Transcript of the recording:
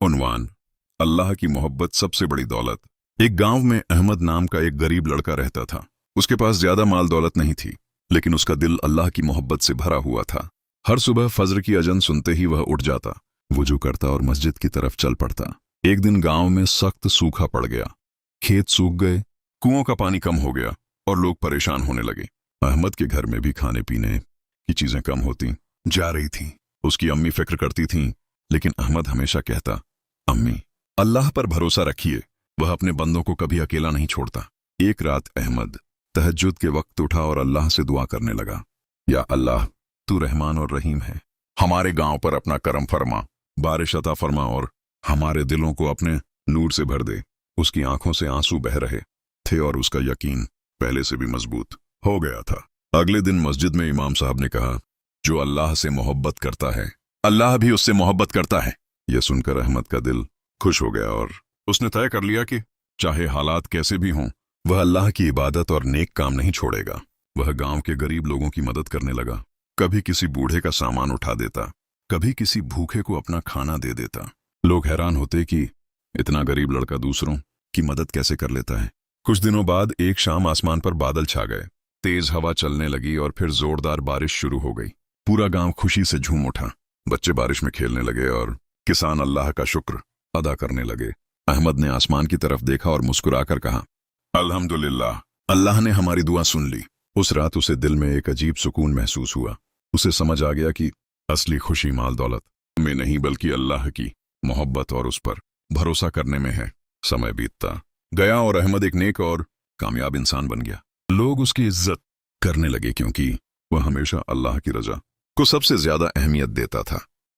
उन्वान, अल्लाह की मोहब्बत सबसे बड़ी दौलत। एक गांव में अहमद नाम का एक गरीब लड़का रहता था। उसके पास ज्यादा माल दौलत नहीं थी, लेकिन उसका दिल अल्लाह की मोहब्बत से भरा हुआ था। हर सुबह फज्र की अजन सुनते ही वह उठ जाता, वुजू करता और मस्जिद की तरफ चल पड़ता। एक दिन गांव में सख्त सूखा पड़ गया, खेत सूख गए, कुओं का पानी कम हो गया और लोग परेशान होने लगे। अहमद के घर में भी खाने पीने की चीजें कम होती जा रही थीं। उसकी अम्मी फिक्र करती थीं, लेकिन अहमद हमेशा कहता, अम्मी, अल्लाह पर भरोसा रखिए, वह अपने बंदों को कभी अकेला नहीं छोड़ता। एक रात अहमद तहज्जुद के वक्त उठा और अल्लाह से दुआ करने लगा, या अल्लाह, तू रहमान और रहीम है, हमारे गांव पर अपना करम फरमा, बारिश अता फरमा और हमारे दिलों को अपने नूर से भर दे। उसकी आंखों से आंसू बह रहे थे और उसका यकीन पहले से भी मजबूत हो गया था। अगले दिन मस्जिद में इमाम साहब ने कहा, जो अल्लाह से मोहब्बत करता है, अल्लाह भी उससे मोहब्बत करता है। यह सुनकर अहमद का दिल खुश हो गया और उसने तय कर लिया कि चाहे हालात कैसे भी हों, वह अल्लाह की इबादत और नेक काम नहीं छोड़ेगा। वह गांव के गरीब लोगों की मदद करने लगा। कभी किसी बूढ़े का सामान उठा देता, कभी किसी भूखे को अपना खाना दे देता। लोग हैरान होते कि इतना गरीब लड़का दूसरों की मदद कैसे कर लेता है। कुछ दिनों बाद एक शाम आसमान पर बादल छा गए, तेज हवा चलने लगी और फिर जोरदार बारिश शुरू हो गई। पूरा गांव खुशी से झूम उठा। बच्चे बारिश में खेलने लगे और किसान अल्लाह का शुक्र अदा करने लगे। अहमद ने आसमान की तरफ देखा और मुस्कुराकर कहा, अल्हम्दुलिल्लाह, अल्लाह ने हमारी दुआ सुन ली। उस रात उसे दिल में एक अजीब सुकून महसूस हुआ। उसे समझ आ गया कि असली खुशी माल दौलत में नहीं, बल्कि अल्लाह की मोहब्बत और उस पर भरोसा करने में है। समय बीतता गया और अहमद एक नेक और कामयाब इंसान बन गया। लोग उसकी इज्जत करने लगे क्योंकि वह हमेशा अल्लाह की रजा को सबसे ज्यादा अहमियत देता था।